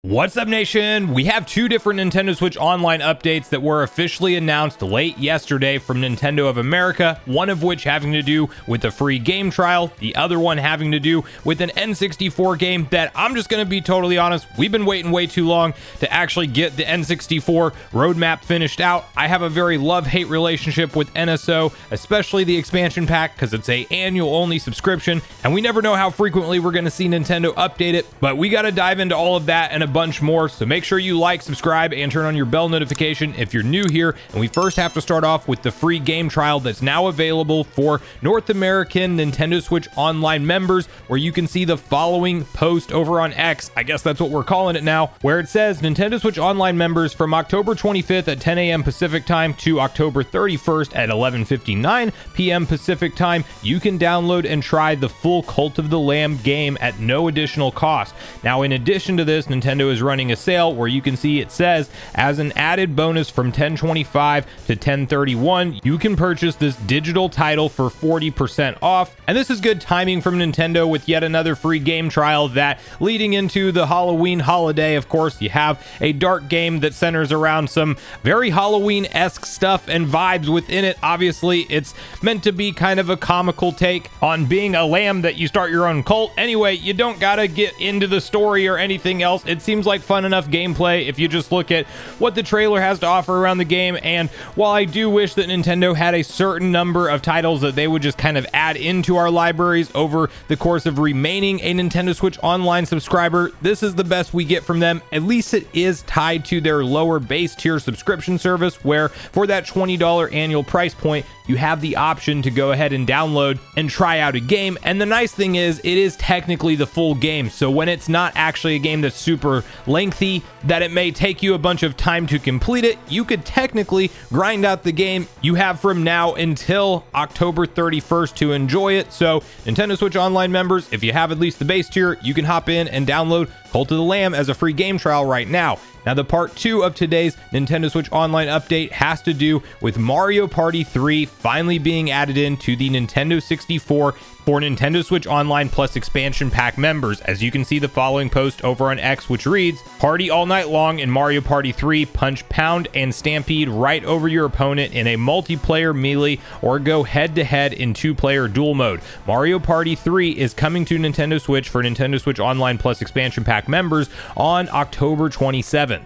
What's up, nation? We have two different Nintendo Switch Online updates that were officially announced late yesterday from Nintendo of America, one of which having to do with a free game trial, the other one having to do with an N64 game that I'm just going to be totally honest, we've been waiting way too long to actually get the N64 roadmap finished out. I have a very love-hate relationship with NSO, especially the expansion pack, because it's a annual only subscription, and we never know how frequently we're going to see Nintendo update it, but we got to dive into all of that and a bunch more, so make sure you like, subscribe, and turn on your bell notification if you're new here. And we first have to start off with the free game trial that's now available for North American Nintendo Switch Online members, where you can see the following post over on X, I guess that's what we're calling it now, where it says Nintendo Switch Online members from October 25th at 10 a.m. Pacific time to October 31st at 11:59 p.m. Pacific time, you can download and try the full Cult of the Lamb game at no additional cost. Now, in addition to this, Nintendo is running a sale where you can see it says, as an added bonus from 10/25 to 10/31, you can purchase this digital title for 40% off. And this is good timing from Nintendo with yet another free game trial that, leading into the Halloween holiday, of course, you have a dark game that centers around some very Halloween-esque stuff and vibes within it. Obviously, it's meant to be kind of a comical take on being a lamb that you start your own cult. Anyway, you don't gotta get into the story or anything else. It seems like fun enough gameplay if you just look at what the trailer has to offer around the game. And while I do wish that Nintendo had a certain number of titles that they would just kind of add into our libraries over the course of remaining a Nintendo Switch Online subscriber, this is the best we get from them. At least it is tied to their lower base tier subscription service, where for that $20 annual price point, you have the option to go ahead and download and try out a game. And the nice thing is, it is technically the full game. So when it's not actually a game that's super lengthy, that it may take you a bunch of time to complete it, you could technically grind out the game. You have from now until October 31st to enjoy it. So Nintendo Switch Online members, if you have at least the base tier, you can hop in and download Cult of the Lamb as a free game trial right now. Now, the part 2 of today's Nintendo Switch Online update has to do with Mario Party 3 finally being added into the Nintendo 64 for Nintendo Switch Online Plus expansion pack members. As you can see the following post over on X, which reads, "Party all night long in Mario Party 3, punch, pound, and stampede right over your opponent in a multiplayer melee or go head-to-head in 2-player duel mode. Mario Party 3 is coming to Nintendo Switch for Nintendo Switch Online Plus expansion pack members on October 27th.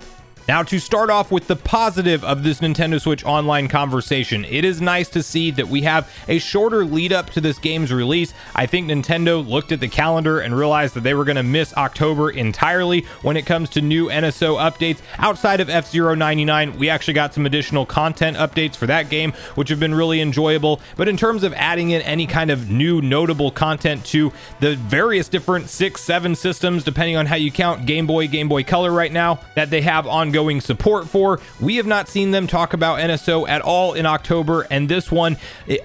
Now, to start off with the positive of this Nintendo Switch Online conversation, it is nice to see that we have a shorter lead up to this game's release. I think Nintendo looked at the calendar and realized that they were going to miss October entirely when it comes to new NSO updates. Outside of F-Zero 99, we actually got some additional content updates for that game, which have been really enjoyable. But in terms of adding in any kind of new notable content to the various different 6-7 systems, depending on how you count Game Boy, Game Boy Color right now, that they have ongoing support for, we have not seen them talk about NSO at all in October. And this one,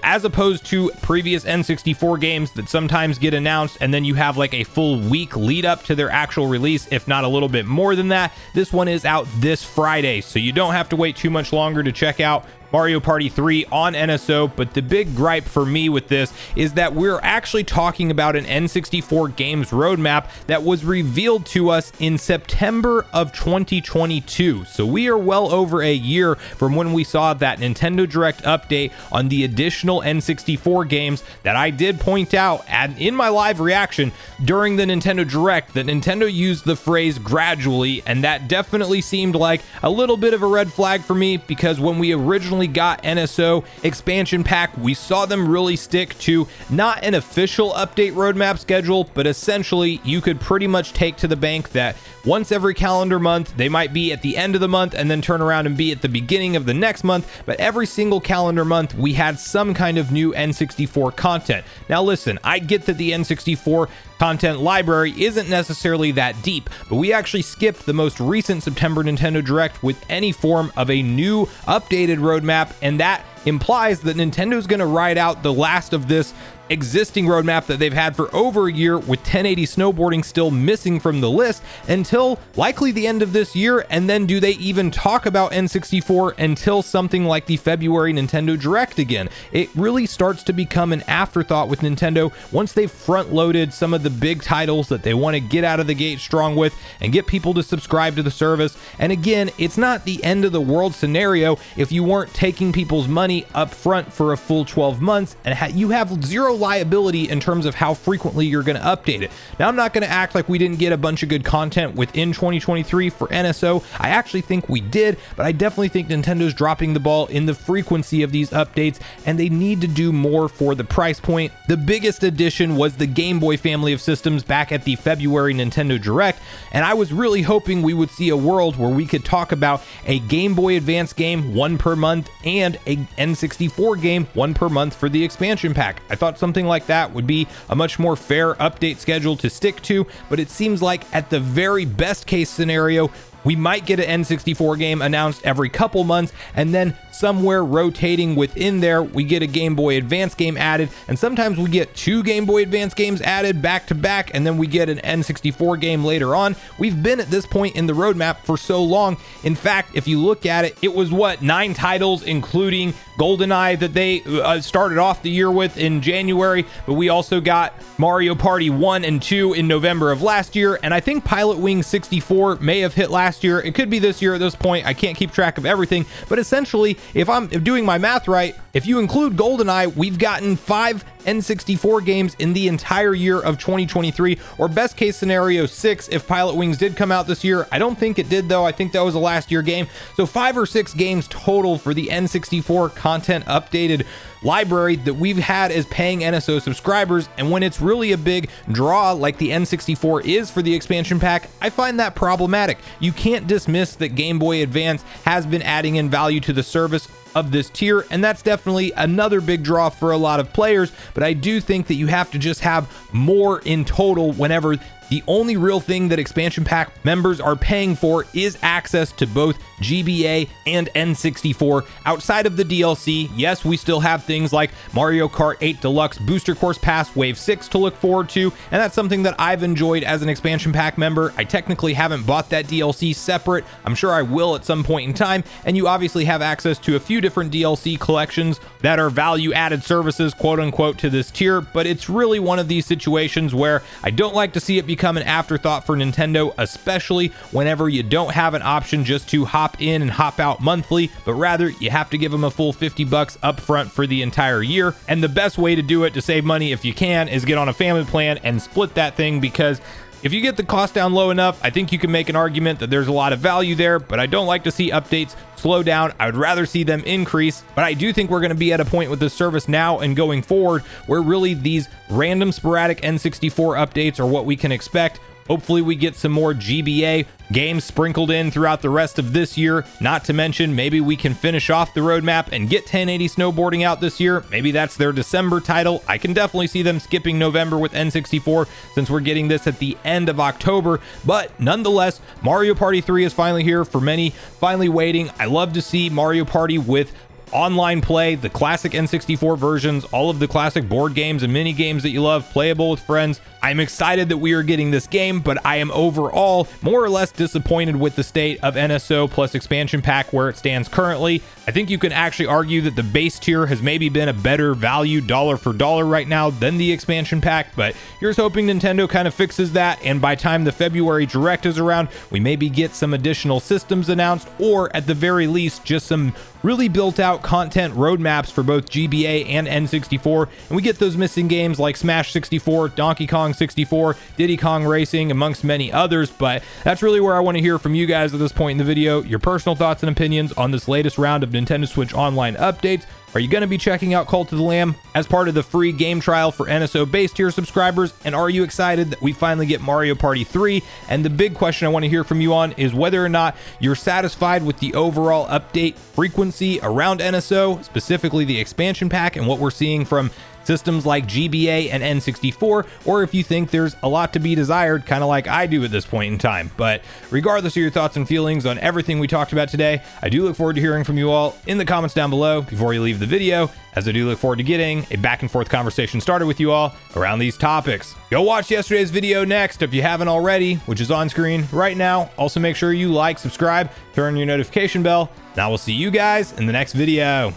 as opposed to previous N64 games that sometimes get announced and then you have like a full week lead up to their actual release, if not a little bit more than that, this one is out this Friday, so you don't have to wait too much longer to check out Mario Party 3 on NSO. But the big gripe for me with this is that we're actually talking about an N64 games roadmap that was revealed to us in September of 2022. So we are well over a year from when we saw that Nintendo Direct update on the additional N64 games that I did point out in my live reaction during the Nintendo Direct, that Nintendo used the phrase gradually, and that definitely seemed like a little bit of a red flag for me, because when we originally got NSO expansion pack, we saw them really stick to not an official update roadmap schedule, but essentially you could pretty much take to the bank that once every calendar month, they might be at the end of the month and then turn around and be at the beginning of the next month, but every single calendar month we had some kind of new N64 content. Now listen, I get that the N64 content library isn't necessarily that deep, but we actually skipped the most recent September Nintendo Direct with any form of a new updated roadmap, and that implies that Nintendo's going to ride out the last of this existing roadmap that they've had for over a year, with 1080 snowboarding still missing from the list until likely the end of this year. And then do they even talk about N64 until something like the February Nintendo Direct again? It really starts to become an afterthought with Nintendo once they've front loaded some of the big titles that they want to get out of the gate strong with and get people to subscribe to the service. And again, it's not the end of the world scenario if you weren't taking people's money up front for a full 12 months and you have zero liability in terms of how frequently you're going to update it. Now, I'm not going to act like we didn't get a bunch of good content within 2023 for NSO. I actually think we did, but I definitely think Nintendo's dropping the ball in the frequency of these updates, and they need to do more for the price point. The biggest addition was the Game Boy family of systems back at the February Nintendo Direct, and I was really hoping we would see a world where we could talk about a Game Boy Advance game, one per month, and a N64 game, one per month for the expansion pack. I thought something like that would be a much more fair update schedule to stick to, but it seems like at the very best case scenario, we might get an N64 game announced every couple months, and then somewhere rotating within there, we get a Game Boy Advance game added, and sometimes we get 2 Game Boy Advance games added back to back, and then we get an N64 game later on. We've been at this point in the roadmap for so long. In fact, if you look at it, it was what, 9 titles, including GoldenEye, that they started off the year with in January, but we also got Mario Party 1 and 2 in November of last year, and I think Pilot Wing 64 may have hit last year. It could be this year at this point. I can't keep track of everything, but essentially, if I'm doing my math right, if you include GoldenEye, we've gotten 5 N64 games in the entire year of 2023, or best case scenario 6 if Pilot Wings did come out this year. I don't think it did though. I think that was a last year game. So 5 or 6 games total for the N64 content updated library that we've had as paying NSO subscribers. And when it's really a big draw like the N64 is for the expansion pack, I find that problematic. You can't dismiss that Game Boy Advance has been adding in value to the service of this tier, and that's definitely another big draw for a lot of players, but I do think that you have to just have more in total whenever the only real thing that expansion pack members are paying for is access to both GBA and N64 outside of the DLC. Yes, we still have things like Mario Kart 8 Deluxe Booster Course Pass Wave 6 to look forward to, and that's something that I've enjoyed as an expansion pack member. I technically haven't bought that DLC separate. I'm sure I will at some point in time, and you obviously have access to a few different DLC collections that are value-added services, quote-unquote, to this tier, but it's really one of these situations where I don't like to see it become an afterthought for Nintendo, especially whenever you don't have an option just to hop in and hop out monthly, but rather you have to give them a full $50 up front for the entire year. And the best way to do it to save money, if you can, is get on a family plan and split that thing, because if you get the cost down low enough, I think you can make an argument that there's a lot of value there, but I don't like to see updates slow down. I would rather see them increase, but I do think we're going to be at a point with this service now and going forward where really these random sporadic N64 updates are what we can expect. Hopefully we get some more GBA games sprinkled in throughout the rest of this year. Not to mention, maybe we can finish off the roadmap and get 1080 snowboarding out this year. Maybe that's their December title. I can definitely see them skipping November with N64 since we're getting this at the end of October. But nonetheless, Mario Party 3 is finally here for many, finally waiting. I love to see Mario Party with online play, the classic N64 versions, all of the classic board games and mini games that you love, playable with friends. I'm excited that we are getting this game, but I am overall more or less disappointed with the state of NSO plus expansion pack where it stands currently. I think you can actually argue that the base tier has maybe been a better value dollar for dollar right now than the expansion pack, but here's hoping Nintendo kind of fixes that, and by time the February Direct is around, we maybe get some additional systems announced, or at the very least just some really built out content roadmaps for both GBA and N64, and we get those missing games like Smash 64, Donkey Kong 64, Diddy Kong Racing, amongst many others. But that's really where I want to hear from you guys at this point in the video, your personal thoughts and opinions on this latest round of Nintendo Switch Online updates. Are you going to be checking out Cult of the Lamb as part of the free game trial for NSO base tier subscribers? And are you excited that we finally get Mario Party 3? And the big question I want to hear from you on is whether or not you're satisfied with the overall update frequency around NSO, specifically the expansion pack and what we're seeing from systems like GBA and N64, or if you think there's a lot to be desired, kind of like I do at this point in time. But regardless of your thoughts and feelings on everything we talked about today, I do look forward to hearing from you all in the comments down below before you leave the video, as I do look forward to getting a back and forth conversation started with you all around these topics. Go watch yesterday's video next if you haven't already, which is on screen right now. Also make sure you like, subscribe, turn on your notification bell, and I will see you guys in the next video.